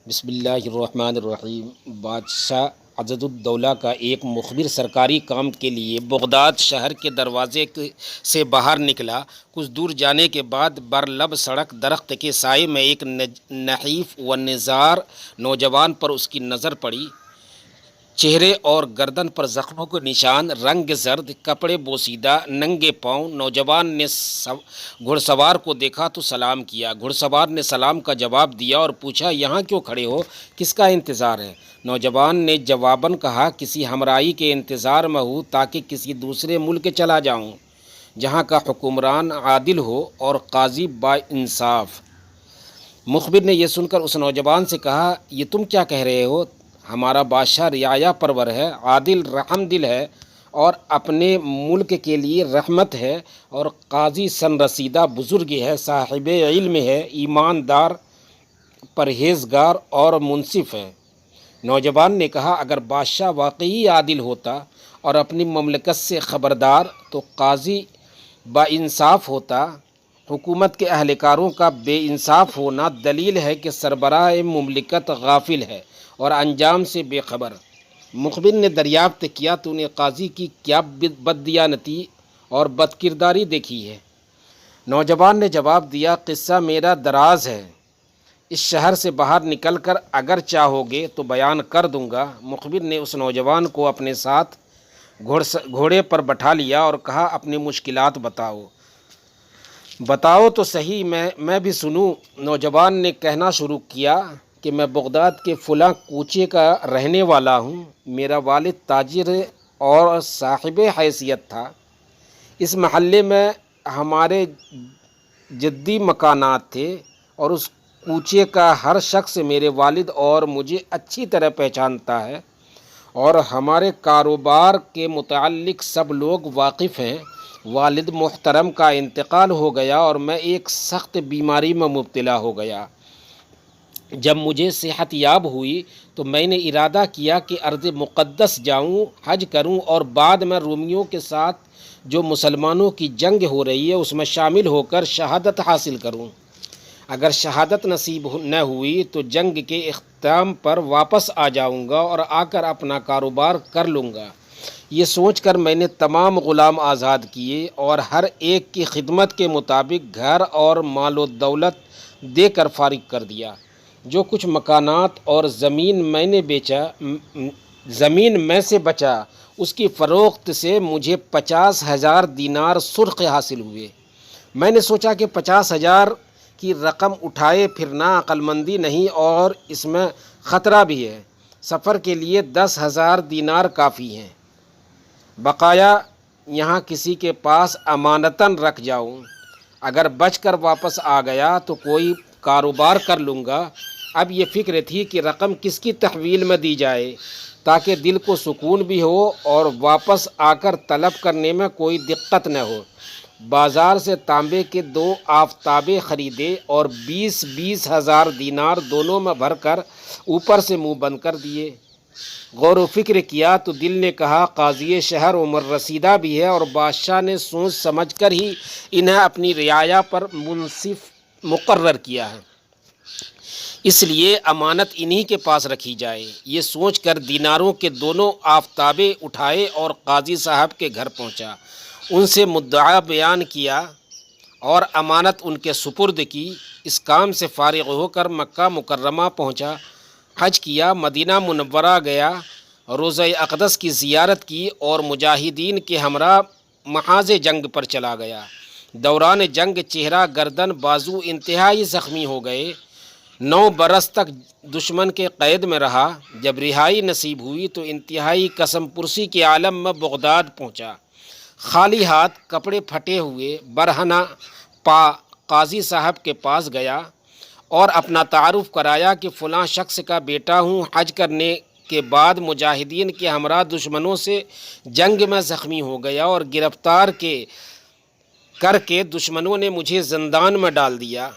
بسم اللہ الرحمن الرحیم۔ بادشاہ عضد الدولہ کا ایک مخبر سرکاری کام کے لیے بغداد شہر کے دروازے سے باہر نکلا۔ کچھ دور جانے کے بعد برلب سڑک درخت کے سائے میں ایک نحیف و نزار نوجوان پر اس کی نظر پڑی۔ چہرے اور گردن پر زخموں کے نشان، رنگ زرد، کپڑے بوسیدہ، ننگے پاؤں۔ نوجوان نے گھڑ سوار کو دیکھا تو سلام کیا۔ گھڑ سوار نے سلام کا جواب دیا اور پوچھا، یہاں کیوں کھڑے ہو؟ کس کا انتظار ہے؟ نوجوان نے جواباً کہا، کسی ہمراہی کے انتظار میں ہوں تاکہ کسی دوسرے ملک چلا جاؤں جہاں کا حکمران عادل ہو اور قاضی با انصاف۔ مخبر نے یہ سن کر اس نوجوان سے کہا، یہ تم کیا کہہ رہے ہو؟ ہمارا بادشاہ رعایا پرور ہے، عادل رحم دل ہے اور اپنے ملک کے لیے رحمت ہے، اور قاضی سن رسیدہ بزرگ ہے، صاحب علم ہے، ایماندار، پرہیزگار اور منصف ہے۔ نوجوان نے کہا، اگر بادشاہ واقعی عادل ہوتا اور اپنی مملکت سے خبردار تو قاضی با انصاف ہوتا۔ حکومت کے اہلکاروں کا بے انصاف ہونا دلیل ہے کہ سربراہ مملکت غافل ہے اور انجام سے بے خبر۔ مخبر نے دریافت کیا، تو نے قاضی کی کیا بددیانتی اور بدکرداری دیکھی ہے؟ نوجوان نے جواب دیا، قصہ میرا دراز ہے، اس شہر سے باہر نکل کر اگر چاہو گے تو بیان کر دوں گا۔ مخبر نے اس نوجوان کو اپنے ساتھ گھوڑے پر بٹھا لیا اور کہا، اپنی مشکلات بتاؤ تو صحیح، میں بھی سنوں۔ نوجوان نے کہنا شروع کیا کہ میں بغداد کے فلاں کوچے کا رہنے والا ہوں۔ میرا والد تاجر اور صاحب حیثیت تھا۔ اس محلے میں ہمارے جدی مکانات تھے اور اس کوچے کا ہر شخص میرے والد اور مجھے اچھی طرح پہچانتا ہے، اور ہمارے کاروبار کے متعلق سب لوگ واقف ہیں۔ والد محترم کا انتقال ہو گیا اور میں ایک سخت بیماری میں مبتلا ہو گیا۔ جب مجھے صحت یاب ہوئی تو میں نے ارادہ کیا کہ ارض مقدس جاؤں، حج کروں اور بعد میں رومیوں کے ساتھ جو مسلمانوں کی جنگ ہو رہی ہے اس میں شامل ہو کر شہادت حاصل کروں۔ اگر شہادت نصیب نہ ہوئی تو جنگ کے اختتام پر واپس آ جاؤں گا اور آ کر اپنا کاروبار کر لوں گا۔ یہ سوچ کر میں نے تمام غلام آزاد کیے اور ہر ایک کی خدمت کے مطابق گھر اور مال و دولت دے کر فارغ کر دیا۔ جو کچھ مکانات اور زمین میں سے بچا اس کی فروخت سے مجھے 50,000 دینار سرخ حاصل ہوئے۔ میں نے سوچا کہ 50,000 کی رقم اٹھائے پھرنا عقل مندی نہیں اور اس میں خطرہ بھی ہے۔ سفر کے لیے 10,000 دینار کافی ہیں، بقایا یہاں کسی کے پاس امانتاً رکھ جاؤں۔ اگر بچ کر واپس آ گیا تو کوئی کاروبار کر لوں گا۔ اب یہ فکر تھی کہ رقم کس کی تحویل میں دی جائے تاکہ دل کو سکون بھی ہو اور واپس آ کر طلب کرنے میں کوئی دقت نہ ہو۔ بازار سے تانبے کے 2 آفتابے خریدے اور 20,000 دینار دونوں میں بھر کر اوپر سے منہ بند کر دیے۔ غور و فکر کیا تو دل نے کہا، قاضی شہر عمر رسیدہ بھی ہے اور بادشاہ نے سوچ سمجھ کر ہی انہیں اپنی رعایا پر منصف مقرر کیا ہے، اس لیے امانت انہی کے پاس رکھی جائے۔ یہ سوچ کر دیناروں کے دونوں آفتابے اٹھائے اور قاضی صاحب کے گھر پہنچا، ان سے مدعا بیان کیا اور امانت ان کے سپرد کی۔ اس کام سے فارغ ہو کر مکہ مکرمہ پہنچا، حج کیا، مدینہ منورہ گیا، روضہ اقدس کی زیارت کی اور مجاہدین کے ہمراہ محاذ جنگ پر چلا گیا۔ دوران جنگ چہرہ، گردن، بازو انتہائی زخمی ہو گئے۔ 9 برس تک دشمن کے قید میں رہا۔ جب رہائی نصیب ہوئی تو انتہائی قسم پرسی کے عالم میں بغداد پہنچا۔ خالی ہاتھ، کپڑے پھٹے ہوئے، برہنہ پا قاضی صاحب کے پاس گیا اور اپنا تعارف کرایا کہ فلاں شخص کا بیٹا ہوں۔ حج کرنے کے بعد مجاہدین کے ہمراہ دشمنوں سے جنگ میں زخمی ہو گیا اور گرفتار کر کے دشمنوں نے مجھے زندان میں ڈال دیا۔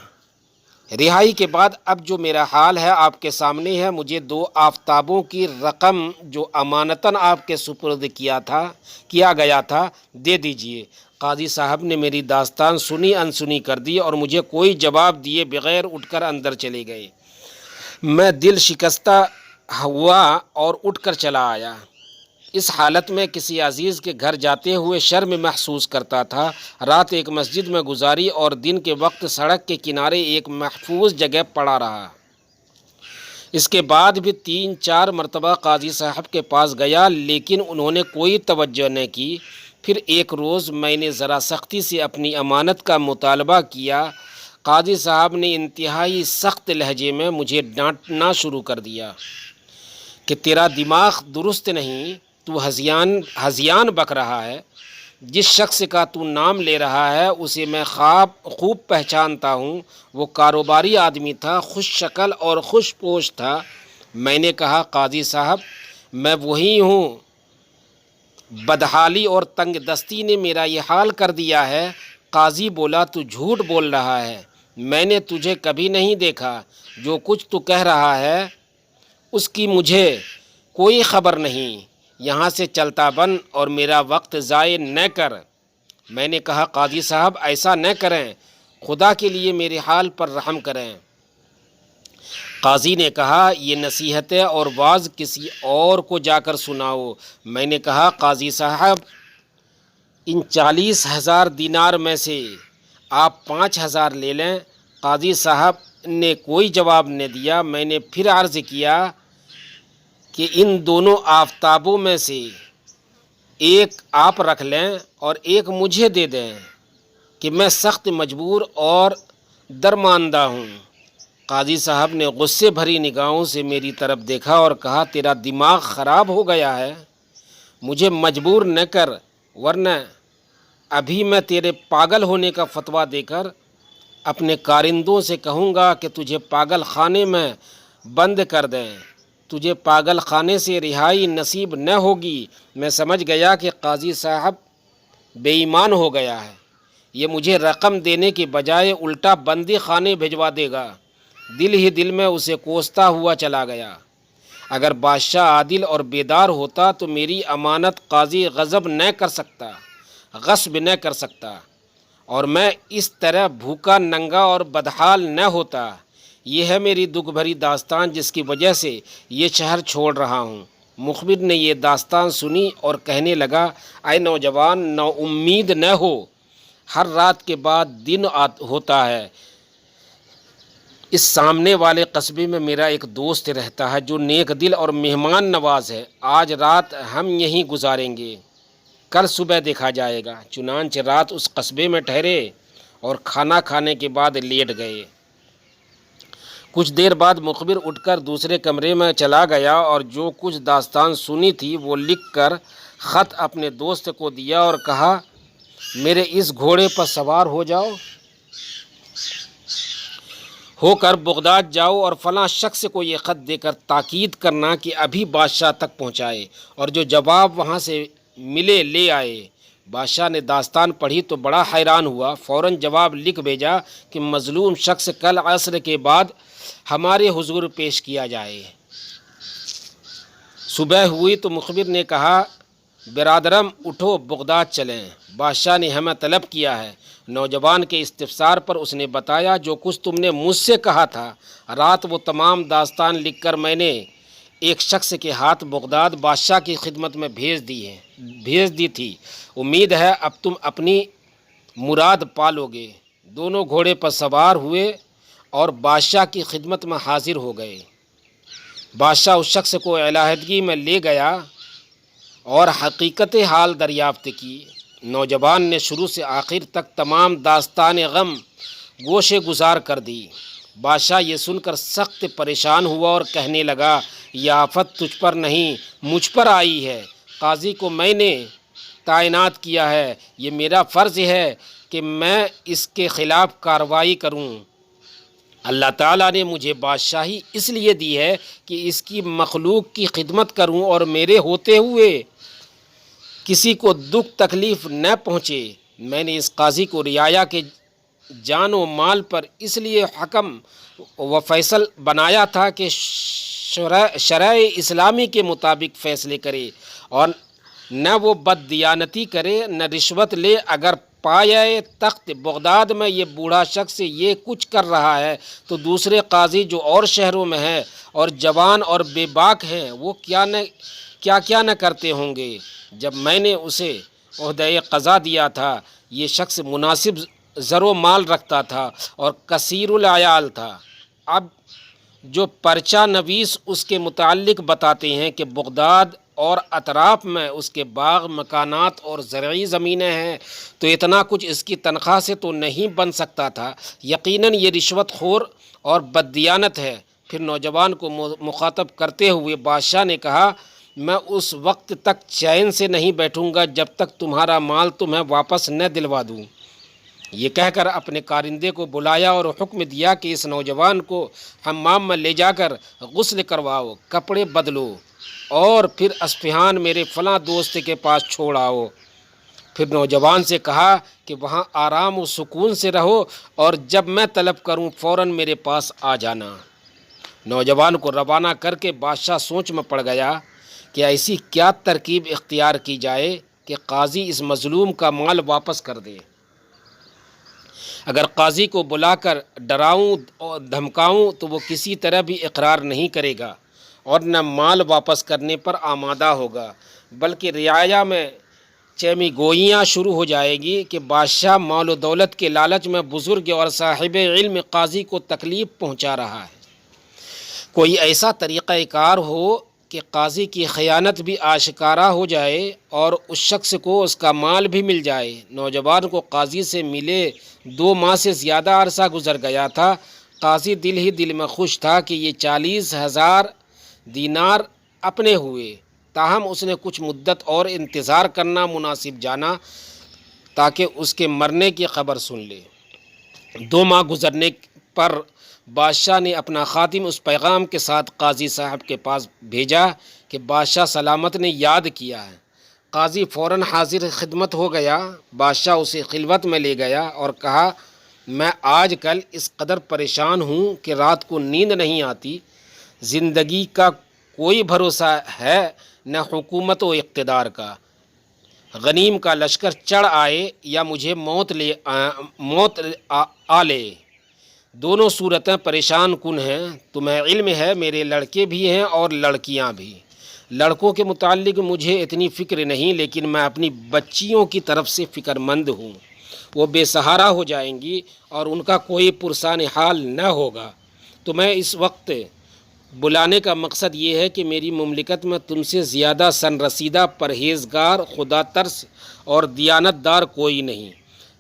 رہائی کے بعد اب جو میرا حال ہے آپ کے سامنے ہے۔ مجھے 2 آفتابوں کی رقم جو امانتاً آپ کے سپرد کیا گیا تھا دے دیجئے۔ قاضی صاحب نے میری داستان سنی انسنی کر دی اور مجھے کوئی جواب دیے بغیر اٹھ کر اندر چلے گئے۔ میں دل شکستہ ہوا اور اٹھ کر چلا آیا۔ اس حالت میں کسی عزیز کے گھر جاتے ہوئے شرم محسوس کرتا تھا۔ رات ایک مسجد میں گزاری اور دن کے وقت سڑک کے کنارے ایک محفوظ جگہ پڑا رہا۔ اس کے بعد بھی 3-4 مرتبہ قاضی صاحب کے پاس گیا، لیکن انہوں نے کوئی توجہ نہ کی۔ پھر ایک روز میں نے ذرا سختی سے اپنی امانت کا مطالبہ کیا۔ قاضی صاحب نے انتہائی سخت لہجے میں مجھے ڈانٹنا شروع کر دیا کہ تیرا دماغ درست نہیں، تو ہذیان بک رہا ہے۔ جس شخص کا تو نام لے رہا ہے اسے میں خوب پہچانتا ہوں۔ وہ کاروباری آدمی تھا، خوش شکل اور خوش پوش تھا۔ میں نے کہا قاضی صاحب میں وہی ہوں، بدحالی اور تنگ دستی نے میرا یہ حال کر دیا ہے۔ قاضی بولا تو جھوٹ بول رہا ہے، میں نے تجھے کبھی نہیں دیکھا، جو کچھ تو کہہ رہا ہے اس کی مجھے کوئی خبر نہیں، یہاں سے چلتا بن اور میرا وقت ضائع نہ کر۔ میں نے کہا قاضی صاحب ایسا نہ کریں، خدا کے لیے میرے حال پر رحم کریں۔ قاضی نے کہا یہ نصیحتیں اور واعظ کسی اور کو جا کر سناؤ۔ میں نے کہا قاضی صاحب ان 40,000 دینار میں سے آپ 5,000 لے لیں۔ قاضی صاحب نے کوئی جواب نہ دیا۔ میں نے پھر عرض کیا کہ ان دونوں آفتابوں میں سے ایک آپ رکھ لیں اور ایک مجھے دے دیں کہ میں سخت مجبور اور درماندہ ہوں۔ قاضی صاحب نے غصے بھری نگاہوں سے میری طرف دیکھا اور کہا تیرا دماغ خراب ہو گیا ہے، مجھے مجبور نہ کر، ورنہ ابھی میں تیرے پاگل ہونے کا فتویٰ دے کر اپنے کارندوں سے کہوں گا کہ تجھے پاگل خانے میں بند کر دیں۔ تجھے پاگل خانے سے رہائی نصیب نہ ہوگی۔ میں سمجھ گیا کہ قاضی صاحب بے ایمان ہو گیا ہے، یہ مجھے رقم دینے کے بجائے الٹا بندی خانے بھجوا دے گا۔ دل ہی دل میں اسے کوستا ہوا چلا گیا۔ اگر بادشاہ عادل اور بیدار ہوتا تو میری امانت قاضی غصب نہ کر سکتا اور میں اس طرح بھوکا ننگا اور بدحال نہ ہوتا۔ یہ ہے میری دکھ بھری داستان جس کی وجہ سے یہ شہر چھوڑ رہا ہوں۔ مخبر نے یہ داستان سنی اور کہنے لگا اے نوجوان، نا امید نہ ہو، ہر رات کے بعد دن ہوتا ہے۔ اس سامنے والے قصبے میں میرا ایک دوست رہتا ہے جو نیک دل اور مہمان نواز ہے۔ آج رات ہم یہیں گزاریں گے، کل صبح دیکھا جائے گا۔ چنانچہ رات اس قصبے میں ٹھہرے اور کھانا کھانے کے بعد لیٹ گئے۔ کچھ دیر بعد مخبر اٹھ کر دوسرے کمرے میں چلا گیا اور جو کچھ داستان سنی تھی وہ لکھ کر خط اپنے دوست کو دیا اور کہا میرے اس گھوڑے پر سوار ہو کر بغداد جاؤ اور فلاں شخص کو یہ خط دے کر تاکید کرنا کہ ابھی بادشاہ تک پہنچائے اور جو جواب وہاں سے ملے لے آئے۔ بادشاہ نے داستان پڑھی تو بڑا حیران ہوا، فوراً جواب لکھ بھیجا کہ مظلوم شخص کل عصر کے بعد ہمارے حضور پیش کیا جائے۔ صبح ہوئی تو مخبر نے کہا برادرم اٹھو بغداد چلیں، بادشاہ نے ہمیں طلب کیا ہے۔ نوجوان کے استفسار پر اس نے بتایا جو کچھ تم نے مجھ سے کہا تھا۔ رات وہ تمام داستان لکھ کر میں نے ایک شخص کے ہاتھ بغداد بادشاہ کی خدمت میں بھیج دی تھی۔ امید ہے اب تم اپنی مراد پالو گے۔ دونوں گھوڑے پر سوار ہوئے اور بادشاہ کی خدمت میں حاضر ہو گئے۔ بادشاہ اس شخص کو علیحدگی میں لے گیا اور حقیقت حال دریافت کی۔ نوجوان نے شروع سے آخر تک تمام داستان غم گوشے گزار کر دی۔ بادشاہ یہ سن کر سخت پریشان ہوا اور کہنے لگا یہ آفت تجھ پر نہیں مجھ پر آئی ہے۔ قاضی کو میں نے تعینات کیا ہے، یہ میرا فرض ہے کہ میں اس کے خلاف کارروائی کروں۔ اللہ تعالیٰ نے مجھے بادشاہی اس لیے دی ہے کہ اس کی مخلوق کی خدمت کروں اور میرے ہوتے ہوئے کسی کو دکھ تکلیف نہ پہنچے۔ میں نے اس قاضی کو رعایا کے جان و مال پر اس لیے حکم و فیصل بنایا تھا کہ شرع اسلامی کے مطابق فیصلے کرے اور نہ وہ بد دیانتی کرے نہ رشوت لے۔ اگر پایہ تخت بغداد میں یہ بوڑھا شخص یہ کچھ کر رہا ہے تو دوسرے قاضی جو اور شہروں میں ہیں اور جوان اور بے باک ہیں وہ کیا نہ کرتے ہوں گے۔ جب میں نے اسے عہدہ قضا دیا تھا یہ شخص مناسب زر و مال رکھتا تھا اور کثیر العیال تھا۔ اب جو پرچہ نویس اس کے متعلق بتاتے ہیں کہ بغداد اور اطراف میں اس کے باغ مکانات اور زرعی زمینیں ہیں تو اتنا کچھ اس کی تنخواہ سے تو نہیں بن سکتا تھا، یقیناً یہ رشوت خور اور بددیانت ہے۔ پھر نوجوان کو مخاطب کرتے ہوئے بادشاہ نے کہا، میں اس وقت تک چین سے نہیں بیٹھوں گا جب تک تمہارا مال تمہیں واپس نہ دلوا دوں۔ یہ کہہ کر اپنے کارندے کو بلایا اور حکم دیا کہ اس نوجوان کو حمام میں لے جا کر غسل کرواؤ، کپڑے بدلو اور پھر اصفہان میرے فلاں دوست کے پاس چھوڑ آؤ۔ پھر نوجوان سے کہا کہ وہاں آرام و سکون سے رہو اور جب میں طلب کروں فوراً میرے پاس آ جانا۔ نوجوان کو روانہ کر کے بادشاہ سوچ میں پڑ گیا کہ ایسی کیا ترکیب اختیار کی جائے کہ قاضی اس مظلوم کا مال واپس کر دے۔ اگر قاضی کو بلا کر ڈراؤں اور دھمکاؤں تو وہ کسی طرح بھی اقرار نہیں کرے گا اور نہ مال واپس کرنے پر آمادہ ہوگا، بلکہ رعایا میں چیمی گوئیاں شروع ہو جائے گی کہ بادشاہ مال و دولت کے لالچ میں بزرگ اور صاحب علم قاضی کو تکلیف پہنچا رہا ہے۔ کوئی ایسا طریقہ کار ہو کہ قاضی کی خیانت بھی آشکارا ہو جائے اور اس شخص کو اس کا مال بھی مل جائے۔ نوجوان کو قاضی سے ملے 2 ماہ سے زیادہ عرصہ گزر گیا تھا۔ قاضی دل ہی دل میں خوش تھا کہ یہ 40,000 دینار اپنے ہوئے، تاہم اس نے کچھ مدت اور انتظار کرنا مناسب جانا تاکہ اس کے مرنے کی خبر سن لے۔ 2 ماہ گزرنے پر بادشاہ نے اپنا خادم اس پیغام کے ساتھ قاضی صاحب کے پاس بھیجا کہ بادشاہ سلامت نے یاد کیا ہے۔ قاضی فوراً حاضر خدمت ہو گیا۔ بادشاہ اسے خلوت میں لے گیا اور کہا، میں آج کل اس قدر پریشان ہوں کہ رات کو نیند نہیں آتی۔ زندگی کا کوئی بھروسہ ہے نہ حکومت و اقتدار کا۔ غنیم کا لشکر چڑھ آئے یا مجھے موت آ لے، دونوں صورتیں پریشان کن ہیں۔ تمہیں علم ہے میرے لڑکے بھی ہیں اور لڑکیاں بھی۔ لڑکوں کے متعلق مجھے اتنی فکر نہیں، لیکن میں اپنی بچیوں کی طرف سے فکر مند ہوں۔ وہ بے سہارا ہو جائیں گی اور ان کا کوئی پرسان حال نہ ہوگا۔ تو میں اس وقت بلانے کا مقصد یہ ہے کہ میری مملکت میں تم سے زیادہ سن رسیدہ پرہیزگار، خدا ترس اور دیانت دار کوئی نہیں۔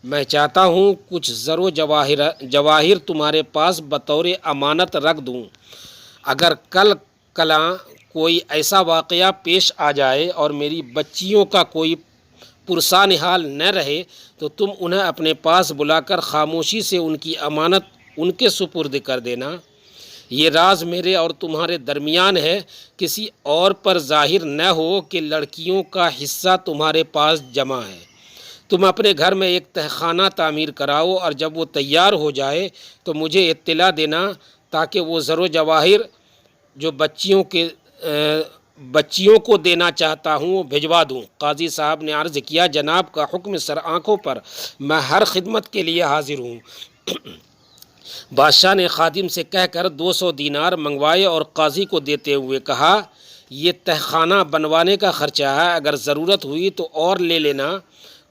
میں چاہتا ہوں کچھ زر و جواہر تمہارے پاس بطور امانت رکھ دوں۔ اگر کلاں کوئی ایسا واقعہ پیش آ جائے اور میری بچیوں کا کوئی پرسان حال نہ رہے تو تم انہیں اپنے پاس بلا کر خاموشی سے ان کی امانت ان کے سپرد کر دینا۔ یہ راز میرے اور تمہارے درمیان ہے، کسی اور پر ظاہر نہ ہو کہ لڑکیوں کا حصہ تمہارے پاس جمع ہے۔ تم اپنے گھر میں ایک تہخانہ تعمیر کراؤ اور جب وہ تیار ہو جائے تو مجھے اطلاع دینا تاکہ وہ زر و جواہر جو بچیوں کو دینا چاہتا ہوں وہ بھجوا دوں۔ قاضی صاحب نے عرض کیا، جناب کا حکم سر آنکھوں پر، میں ہر خدمت کے لیے حاضر ہوں۔ بادشاہ نے خادم سے کہہ کر 200 دینار منگوائے اور قاضی کو دیتے ہوئے کہا، یہ تہخانہ بنوانے کا خرچہ ہے، اگر ضرورت ہوئی تو اور لے لینا۔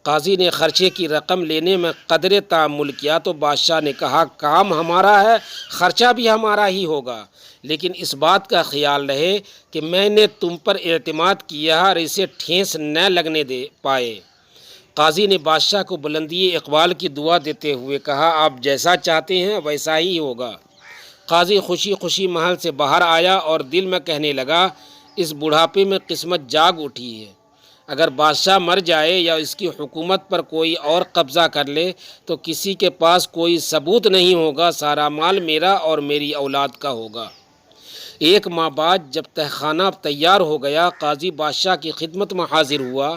قاضی نے خرچے کی رقم لینے میں قدرے تعامل کیا تو بادشاہ نے کہا، کام ہمارا ہے، خرچہ بھی ہمارا ہی ہوگا، لیکن اس بات کا خیال رہے کہ میں نے تم پر اعتماد کیا اور اسے ٹھیس نہ لگنے دے پائے۔ قاضی نے بادشاہ کو بلندی اقبال کی دعا دیتے ہوئے کہا، آپ جیسا چاہتے ہیں ویسا ہی ہوگا۔ قاضی خوشی خوشی محل سے باہر آیا اور دل میں کہنے لگا، اس بڑھاپے میں قسمت جاگ اٹھی ہے۔ اگر بادشاہ مر جائے یا اس کی حکومت پر کوئی اور قبضہ کر لے تو کسی کے پاس کوئی ثبوت نہیں ہوگا، سارا مال میرا اور میری اولاد کا ہوگا۔ 1 ماہ بعد جب تہخانہ تیار ہو گیا، قاضی بادشاہ کی خدمت میں حاضر ہوا۔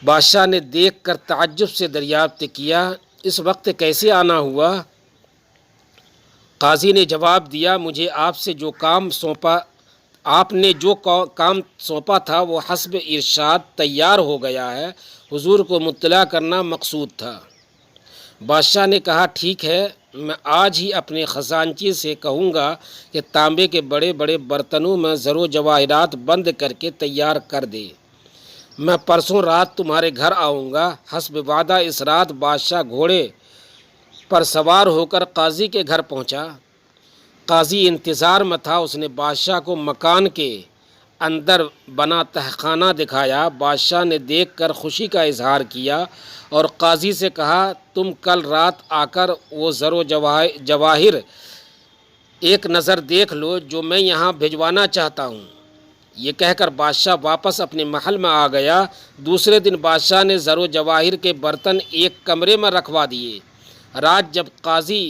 بادشاہ نے دیکھ کر تعجب سے دریافت کیا، اس وقت کیسے آنا ہوا؟ قاضی نے جواب دیا، مجھے آپ سے جو کام سونپا آپ نے جو کام سونپا تھا وہ حسب ارشاد تیار ہو گیا ہے، حضور کو مطلع کرنا مقصود تھا۔ بادشاہ نے کہا ٹھیک ہے، میں آج ہی اپنے خزانچی سے کہوں گا کہ تانبے کے بڑے بڑے برتنوں میں زر و جواہرات بند کر کے تیار کر دے، میں پرسوں رات تمہارے گھر آؤں گا۔ حسب وعدہ اس رات بادشاہ گھوڑے پر سوار ہو کر قاضی کے گھر پہنچا۔ قاضی انتظار میں تھا، اس نے بادشاہ کو مکان کے اندر بنا تہخانہ دکھایا۔ بادشاہ نے دیکھ کر خوشی کا اظہار کیا اور قاضی سے کہا تم کل رات آ کر وہ زر و جواہر ایک نظر دیکھ لو جو میں یہاں بھجوانا چاہتا ہوں۔ یہ کہہ کر بادشاہ واپس اپنے محل میں آ گیا۔ دوسرے دن بادشاہ نے زر و جواہر کے برتن ایک کمرے میں رکھوا دیے۔ رات جب قاضی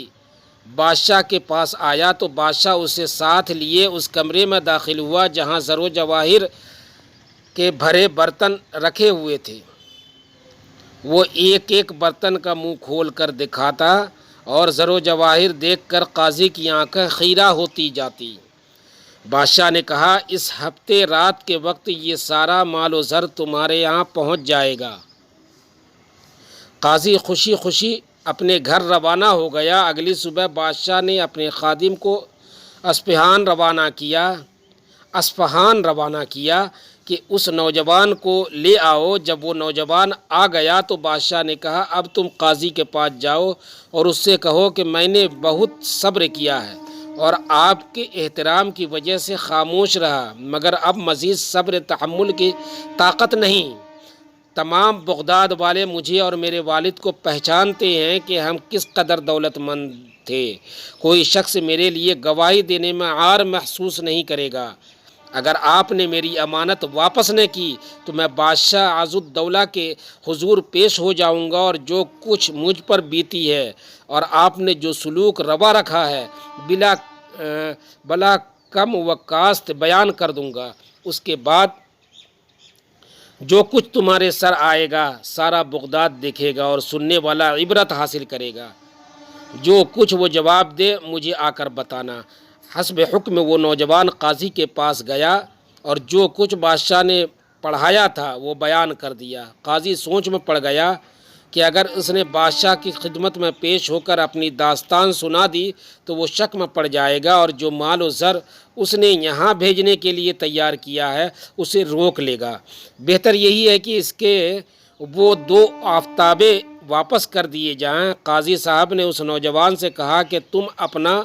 بادشاہ کے پاس آیا تو بادشاہ اسے ساتھ لیے اس کمرے میں داخل ہوا جہاں زر و جواہر کے بھرے برتن رکھے ہوئے تھے۔ وہ ایک ایک برتن کا منہ کھول کر دکھاتا اور زر و جواہر دیکھ کر قاضی کی آنکھیں خیرہ ہوتی جاتی۔ بادشاہ نے کہا اس ہفتے رات کے وقت یہ سارا مال و زر تمہارے یہاں پہنچ جائے گا۔ قاضی خوشی خوشی اپنے گھر روانہ ہو گیا۔ اگلی صبح بادشاہ نے اپنے خادم کو اصفہان روانہ کیا کہ اس نوجوان کو لے آؤ۔ جب وہ نوجوان آ گیا تو بادشاہ نے کہا اب تم قاضی کے پاس جاؤ اور اس سے کہو کہ میں نے بہت صبر کیا ہے اور آپ کے احترام کی وجہ سے خاموش رہا، مگر اب مزید صبر تحمل کی طاقت نہیں۔ تمام بغداد والے مجھے اور میرے والد کو پہچانتے ہیں کہ ہم کس قدر دولت مند تھے۔ کوئی شخص میرے لیے گواہی دینے میں عار محسوس نہیں کرے گا۔ اگر آپ نے میری امانت واپس نہ کی تو میں بادشاہ عزالدولہ کے حضور پیش ہو جاؤں گا اور جو کچھ مجھ پر بیتی ہے اور آپ نے جو سلوک روا رکھا ہے بلا کم و کاست بیان کر دوں گا۔ اس کے بعد جو کچھ تمہارے سر آئے گا سارا بغداد دیکھے گا اور سننے والا عبرت حاصل کرے گا۔ جو کچھ وہ جواب دے مجھے آ کر بتانا۔ حسب حکم وہ نوجوان قاضی کے پاس گیا اور جو کچھ بادشاہ نے پڑھایا تھا وہ بیان کر دیا۔ قاضی سوچ میں پڑ گیا کہ اگر اس نے بادشاہ کی خدمت میں پیش ہو کر اپنی داستان سنا دی تو وہ شک میں پڑ جائے گا اور جو مال و زر اس نے یہاں بھیجنے کے لیے تیار کیا ہے اسے روک لے گا۔ بہتر یہی ہے کہ اس کے وہ 2 آفتابے واپس کر دیے جائیں۔ قاضی صاحب نے اس نوجوان سے کہا کہ تم اپنا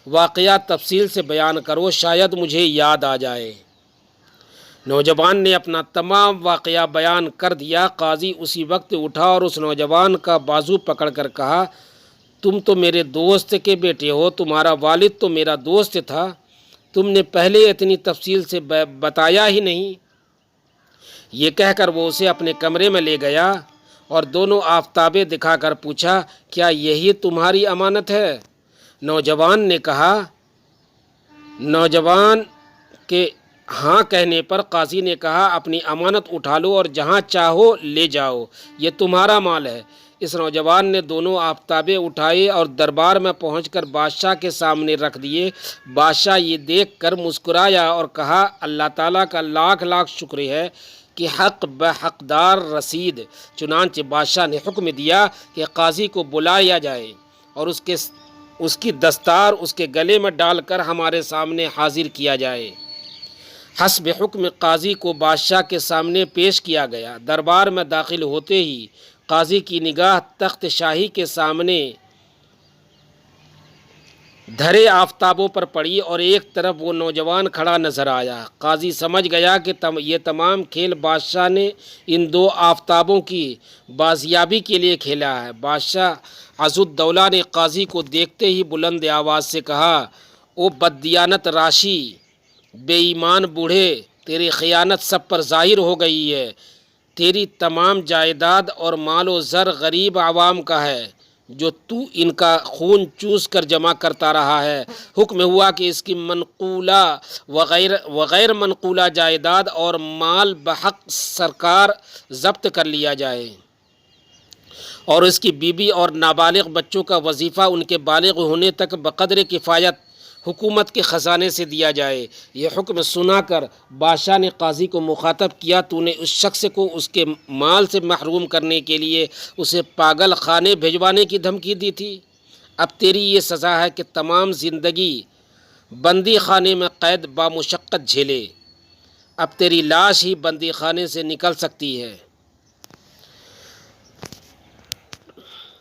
واقعہ تفصیل سے بیان کرو، شاید مجھے یاد آ جائے۔ نوجوان نے اپنا تمام واقعہ بیان کر دیا۔ قاضی اسی وقت اٹھا اور اس نوجوان کا بازو پکڑ کر کہا تم تو میرے دوست کے بیٹے ہو، تمہارا والد تو میرا دوست تھا، تم نے پہلے اتنی تفصیل سے بتایا ہی نہیں۔ یہ کہہ کر وہ اسے اپنے کمرے میں لے گیا اور دونوں آفتابیں دکھا کر پوچھا کیا یہی تمہاری امانت ہے؟ نوجوان نے کہا۔ نوجوان کے ہاں کہنے پر قاضی نے کہا اپنی امانت اٹھا لو اور جہاں چاہو لے جاؤ، یہ تمہارا مال ہے۔ اس نوجوان نے دونوں آفتابیں اٹھائے اور دربار میں پہنچ کر بادشاہ کے سامنے رکھ دیے۔ بادشاہ یہ دیکھ کر مسکرایا اور کہا اللہ تعالیٰ کا لاکھ لاکھ شکر ہے کہ حق بحقدار رسید۔ چنانچہ بادشاہ نے حکم دیا کہ قاضی کو بلایا جائے اور اس کی دستار اس کے گلے میں ڈال کر ہمارے سامنے حاضر کیا جائے۔ حسب حکم قاضی کو بادشاہ کے سامنے پیش کیا گیا۔ دربار میں داخل ہوتے ہی قاضی کی نگاہ تخت شاہی کے سامنے دھرے آفتابوں پر پڑی اور ایک طرف وہ نوجوان کھڑا نظر آیا۔ قاضی سمجھ گیا کہ یہ تمام کھیل بادشاہ نے ان 2 آفتابوں کی بازیابی کے لیے کھیلا ہے۔ بادشاہ عزالدولہ نے قاضی کو دیکھتے ہی بلند آواز سے کہا او بددیانت راشی، بے ایمان بوڑھے، تیری خیانت سب پر ظاہر ہو گئی ہے۔ تیری تمام جائیداد اور مال و زر غریب عوام کا ہے جو تو ان کا خون چوس کر جمع کرتا رہا ہے۔ حکم ہوا کہ اس کی منقولہ وغیر منقولہ جائیداد اور مال بحق سرکار ضبط کر لیا جائے اور اس کی بیوی اور نابالغ بچوں کا وظیفہ ان کے بالغ ہونے تک بقدر کفایت حکومت کے خزانے سے دیا جائے۔ یہ حکم سنا کر بادشاہ نے قاضی کو مخاطب کیا، تو نے اس شخص کو اس کے مال سے محروم کرنے کے لیے اسے پاگل خانے بھجوانے کی دھمکی دی تھی۔ اب تیری یہ سزا ہے کہ تمام زندگی بندی خانے میں قید بامشقت جھیلے۔ اب تیری لاش ہی بندی خانے سے نکل سکتی ہے۔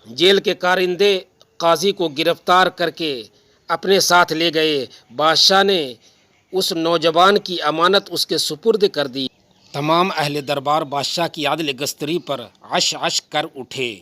جیل کے کارندے قاضی کو گرفتار کر کے اپنے ساتھ لے گئے۔ بادشاہ نے اس نوجوان کی امانت اس کے سپرد کر دی۔ تمام اہل دربار بادشاہ کی عدل گستری پر عش عش کر اٹھے۔